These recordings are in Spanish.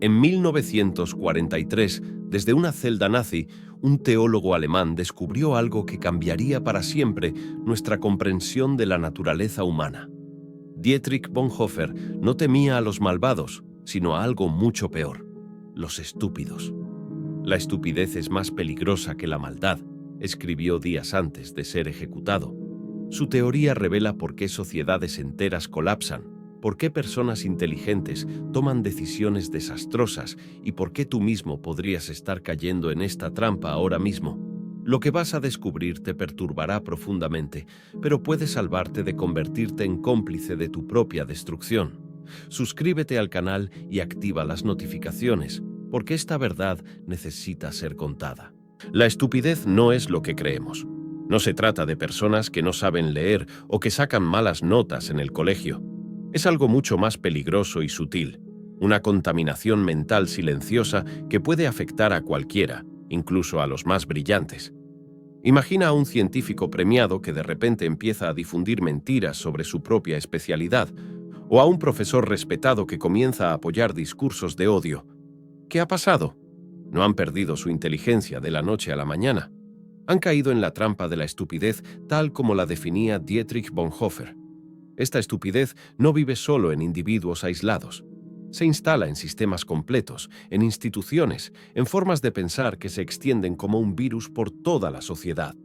En 1943, desde una celda nazi, un teólogo alemán descubrió algo que cambiaría para siempre nuestra comprensión de la naturaleza humana. Dietrich Bonhoeffer no temía a los malvados, sino a algo mucho peor: los estúpidos. La estupidez es más peligrosa que la maldad, escribió días antes de ser ejecutado. Su teoría revela por qué sociedades enteras colapsan, por qué personas inteligentes toman decisiones desastrosas y por qué tú mismo podrías estar cayendo en esta trampa ahora mismo. Lo que vas a descubrir te perturbará profundamente, pero puede salvarte de convertirte en cómplice de tu propia destrucción. Suscríbete al canal y activa las notificaciones, porque esta verdad necesita ser contada. La estupidez no es lo que creemos. No se trata de personas que no saben leer o que sacan malas notas en el colegio. Es algo mucho más peligroso y sutil, una contaminación mental silenciosa que puede afectar a cualquiera, incluso a los más brillantes. Imagina a un científico premiado que de repente empieza a difundir mentiras sobre su propia especialidad, o a un profesor respetado que comienza a apoyar discursos de odio. ¿Qué ha pasado? No han perdido su inteligencia de la noche a la mañana. Han caído en la trampa de la estupidez tal como la definía Dietrich Bonhoeffer. Esta estupidez no vive solo en individuos aislados. Se instala en sistemas completos, en instituciones, en formas de pensar que se extienden como un virus por toda la sociedad.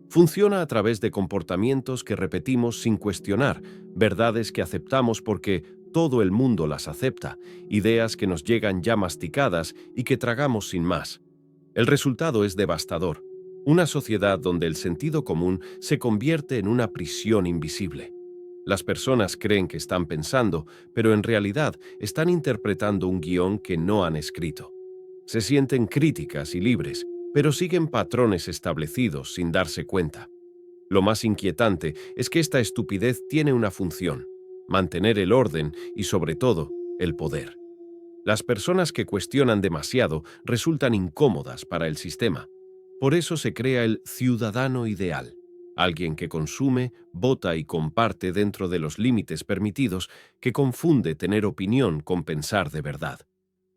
Funciona a través de comportamientos que repetimos sin cuestionar, verdades que aceptamos porque todo el mundo las acepta, ideas que nos llegan ya masticadas y que tragamos sin más. El resultado es devastador: una sociedad donde el sentido común se convierte en una prisión invisible. Las personas creen que están pensando, pero en realidad están interpretando un guión que no han escrito. Se sienten críticas y libres, pero siguen patrones establecidos sin darse cuenta. Lo más inquietante es que esta estupidez tiene una función: mantener el orden y, sobre todo, el poder. Las personas que cuestionan demasiado resultan incómodas para el sistema. Por eso se crea el ciudadano ideal, alguien que consume, vota y comparte dentro de los límites permitidos, que confunde tener opinión con pensar de verdad.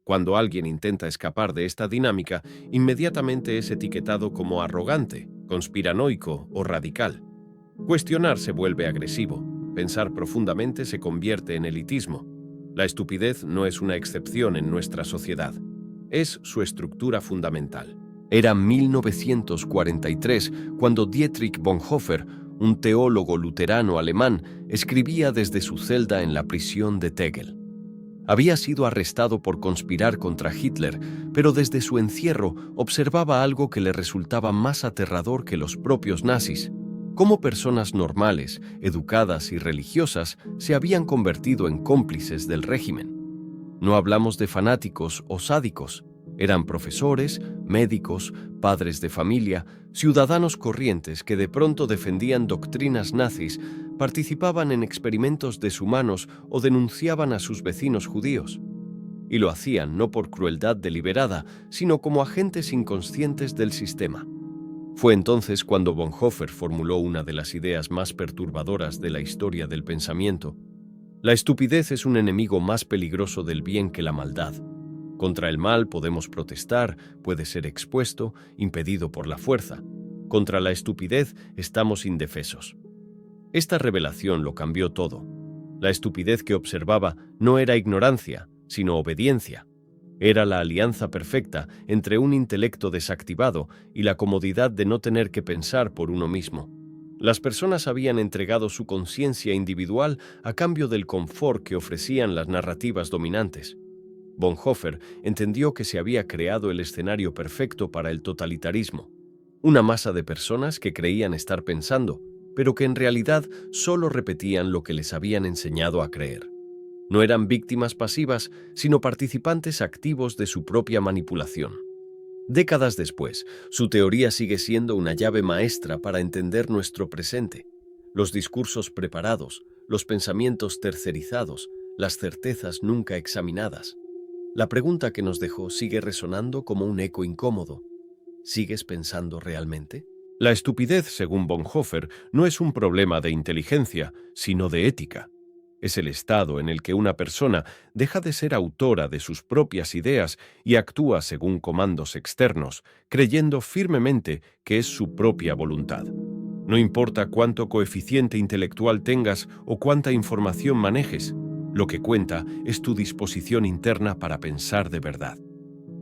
Cuando alguien intenta escapar de esta dinámica, inmediatamente es etiquetado como arrogante, conspiranoico o radical. Cuestionar se vuelve agresivo. Pensar profundamente se convierte en elitismo. La estupidez no es una excepción en nuestra sociedad. Es su estructura fundamental. Era 1943 cuando Dietrich Bonhoeffer, un teólogo luterano alemán, escribía desde su celda en la prisión de Tegel. Había sido arrestado por conspirar contra Hitler, pero desde su encierro observaba algo que le resultaba más aterrador que los propios nazis: cómo personas normales, educadas y religiosas se habían convertido en cómplices del régimen. No hablamos de fanáticos o sádicos. Eran profesores, médicos, padres de familia, ciudadanos corrientes que de pronto defendían doctrinas nazis, participaban en experimentos deshumanos o denunciaban a sus vecinos judíos. Y lo hacían no por crueldad deliberada, sino como agentes inconscientes del sistema. Fue entonces cuando Bonhoeffer formuló una de las ideas más perturbadoras de la historia del pensamiento: la estupidez es un enemigo más peligroso del bien que la maldad. Contra el mal podemos protestar, puede ser expuesto, impedido por la fuerza. Contra la estupidez estamos indefensos. Esta revelación lo cambió todo. La estupidez que observaba no era ignorancia, sino obediencia. Era la alianza perfecta entre un intelecto desactivado y la comodidad de no tener que pensar por uno mismo. Las personas habían entregado su conciencia individual a cambio del confort que ofrecían las narrativas dominantes. Bonhoeffer entendió que se había creado el escenario perfecto para el totalitarismo: una masa de personas que creían estar pensando, pero que en realidad solo repetían lo que les habían enseñado a creer. No eran víctimas pasivas, sino participantes activos de su propia manipulación. Décadas después, su teoría sigue siendo una llave maestra para entender nuestro presente: los discursos preparados, los pensamientos tercerizados, las certezas nunca examinadas. La pregunta que nos dejó sigue resonando como un eco incómodo: ¿sigues pensando realmente? La estupidez, según Bonhoeffer, no es un problema de inteligencia, sino de ética. Es el estado en el que una persona deja de ser autora de sus propias ideas y actúa según comandos externos, creyendo firmemente que es su propia voluntad. No importa cuánto coeficiente intelectual tengas o cuánta información manejes, lo que cuenta es tu disposición interna para pensar de verdad.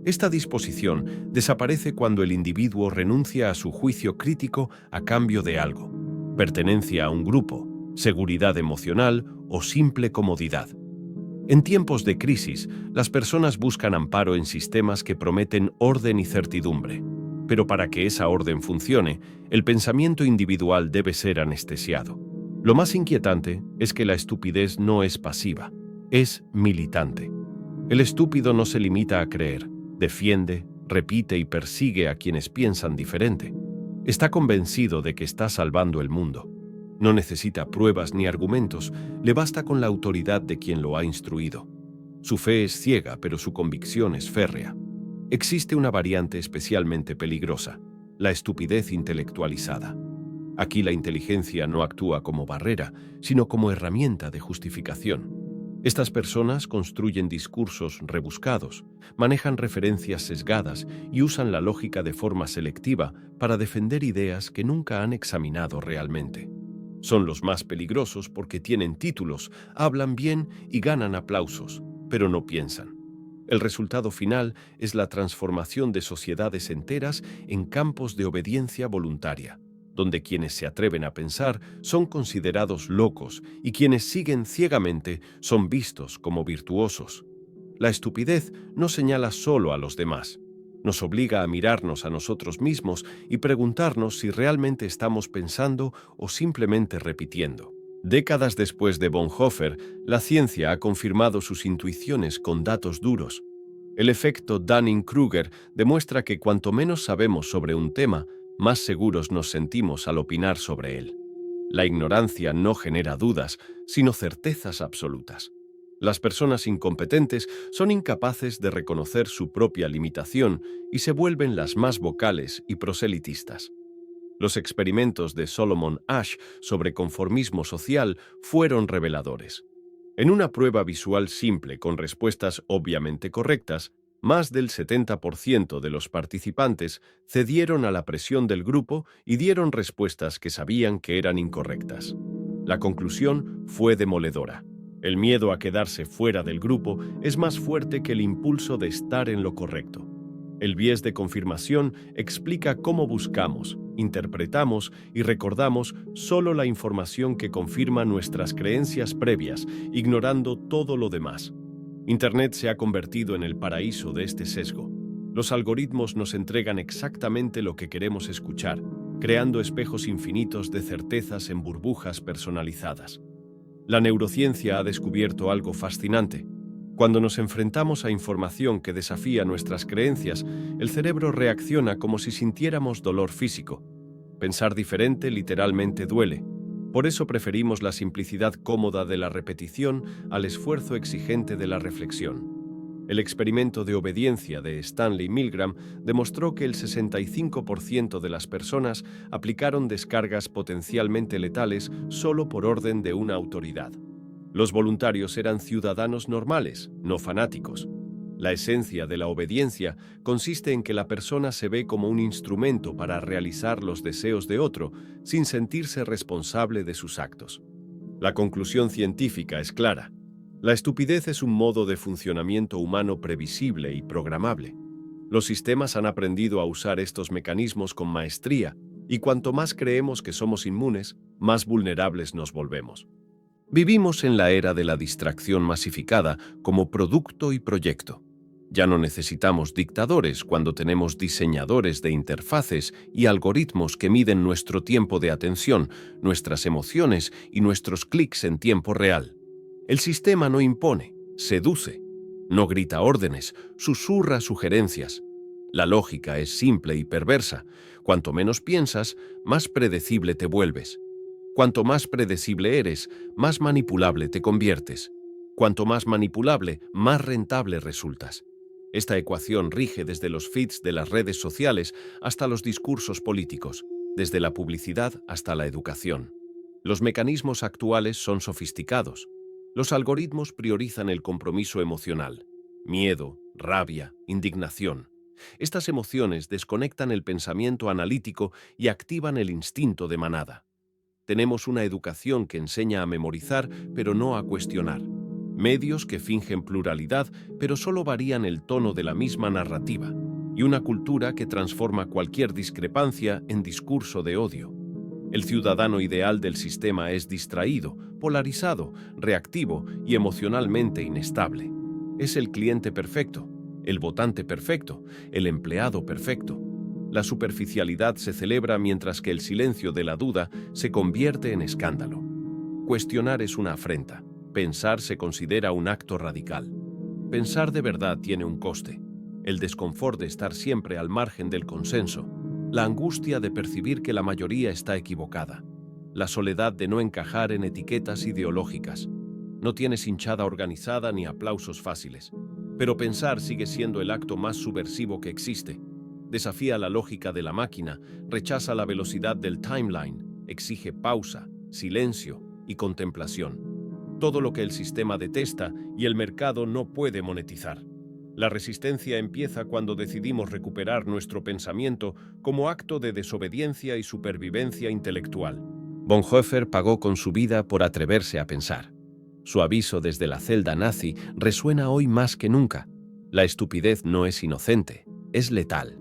Esta disposición desaparece cuando el individuo renuncia a su juicio crítico a cambio de algo: pertenencia a un grupo, seguridad emocional o simple comodidad. En tiempos de crisis, las personas buscan amparo en sistemas que prometen orden y certidumbre. Pero para que esa orden funcione, el pensamiento individual debe ser anestesiado. Lo más inquietante es que la estupidez no es pasiva, es militante. El estúpido no se limita a creer, defiende, repite y persigue a quienes piensan diferente. Está convencido de que está salvando el mundo. No necesita pruebas ni argumentos, le basta con la autoridad de quien lo ha instruido. Su fe es ciega, pero su convicción es férrea. Existe una variante especialmente peligrosa: la estupidez intelectualizada. Aquí la inteligencia no actúa como barrera, sino como herramienta de justificación. Estas personas construyen discursos rebuscados, manejan referencias sesgadas y usan la lógica de forma selectiva para defender ideas que nunca han examinado realmente. Son los más peligrosos porque tienen títulos, hablan bien y ganan aplausos, pero no piensan. El resultado final es la transformación de sociedades enteras en campos de obediencia voluntaria, donde quienes se atreven a pensar son considerados locos y quienes siguen ciegamente son vistos como virtuosos. La estupidez no señala solo a los demás. Nos obliga a mirarnos a nosotros mismos y preguntarnos si realmente estamos pensando o simplemente repitiendo. Décadas después de Bonhoeffer, la ciencia ha confirmado sus intuiciones con datos duros. El efecto Dunning-Kruger demuestra que cuanto menos sabemos sobre un tema, más seguros nos sentimos al opinar sobre él. La ignorancia no genera dudas, sino certezas absolutas. Las personas incompetentes son incapaces de reconocer su propia limitación y se vuelven las más vocales y proselitistas. Los experimentos de Solomon Asch sobre conformismo social fueron reveladores. En una prueba visual simple con respuestas obviamente correctas, más del 70% de los participantes cedieron a la presión del grupo y dieron respuestas que sabían que eran incorrectas. La conclusión fue demoledora. El miedo a quedarse fuera del grupo es más fuerte que el impulso de estar en lo correcto. El bias de confirmación explica cómo buscamos, interpretamos y recordamos solo la información que confirma nuestras creencias previas, ignorando todo lo demás. Internet se ha convertido en el paraíso de este sesgo. Los algoritmos nos entregan exactamente lo que queremos escuchar, creando espejos infinitos de certezas en burbujas personalizadas. La neurociencia ha descubierto algo fascinante. Cuando nos enfrentamos a información que desafía nuestras creencias, el cerebro reacciona como si sintiéramos dolor físico. Pensar diferente literalmente duele. Por eso preferimos la simplicidad cómoda de la repetición al esfuerzo exigente de la reflexión. El experimento de obediencia de Stanley Milgram demostró que el 65% de las personas aplicaron descargas potencialmente letales solo por orden de una autoridad. Los voluntarios eran ciudadanos normales, no fanáticos. La esencia de la obediencia consiste en que la persona se ve como un instrumento para realizar los deseos de otro, sin sentirse responsable de sus actos. La conclusión científica es clara. La estupidez es un modo de funcionamiento humano previsible y programable. Los sistemas han aprendido a usar estos mecanismos con maestría, y cuanto más creemos que somos inmunes, más vulnerables nos volvemos. Vivimos en la era de la distracción masificada como producto y proyecto. Ya no necesitamos dictadores cuando tenemos diseñadores de interfaces y algoritmos que miden nuestro tiempo de atención, nuestras emociones y nuestros clics en tiempo real. El sistema no impone, seduce. No grita órdenes, susurra sugerencias. La lógica es simple y perversa. Cuanto menos piensas, más predecible te vuelves. Cuanto más predecible eres, más manipulable te conviertes. Cuanto más manipulable, más rentable resultas. Esta ecuación rige desde los feeds de las redes sociales hasta los discursos políticos, desde la publicidad hasta la educación. Los mecanismos actuales son sofisticados. Los algoritmos priorizan el compromiso emocional, miedo, rabia, indignación. Estas emociones desconectan el pensamiento analítico y activan el instinto de manada. Tenemos una educación que enseña a memorizar, pero no a cuestionar. Medios que fingen pluralidad, pero solo varían el tono de la misma narrativa. Y una cultura que transforma cualquier discrepancia en discurso de odio. El ciudadano ideal del sistema es distraído, polarizado, reactivo y emocionalmente inestable. Es el cliente perfecto, el votante perfecto, el empleado perfecto. La superficialidad se celebra mientras que el silencio de la duda se convierte en escándalo. Cuestionar es una afrenta. Pensar se considera un acto radical. Pensar de verdad tiene un coste. El desconfort de estar siempre al margen del consenso. La angustia de percibir que la mayoría está equivocada. La soledad de no encajar en etiquetas ideológicas. No tienes hinchada organizada ni aplausos fáciles. Pero pensar sigue siendo el acto más subversivo que existe. Desafía la lógica de la máquina, rechaza la velocidad del timeline, exige pausa, silencio y contemplación. Todo lo que el sistema detesta y el mercado no puede monetizar. La resistencia empieza cuando decidimos recuperar nuestro pensamiento como acto de desobediencia y supervivencia intelectual. Bonhoeffer pagó con su vida por atreverse a pensar. Su aviso desde la celda nazi resuena hoy más que nunca. La estupidez no es inocente, es letal.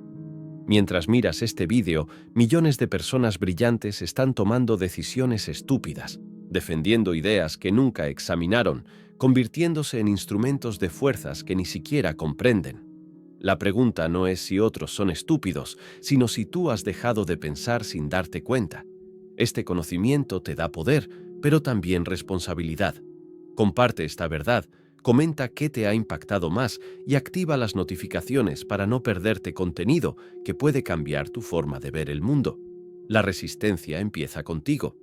Mientras miras este vídeo, millones de personas brillantes están tomando decisiones estúpidas, defendiendo ideas que nunca examinaron, convirtiéndose en instrumentos de fuerzas que ni siquiera comprenden. La pregunta no es si otros son estúpidos, sino si tú has dejado de pensar sin darte cuenta. Este conocimiento te da poder, pero también responsabilidad. Comparte esta verdad, comenta qué te ha impactado más y activa las notificaciones para no perderte contenido que puede cambiar tu forma de ver el mundo. La resistencia empieza contigo.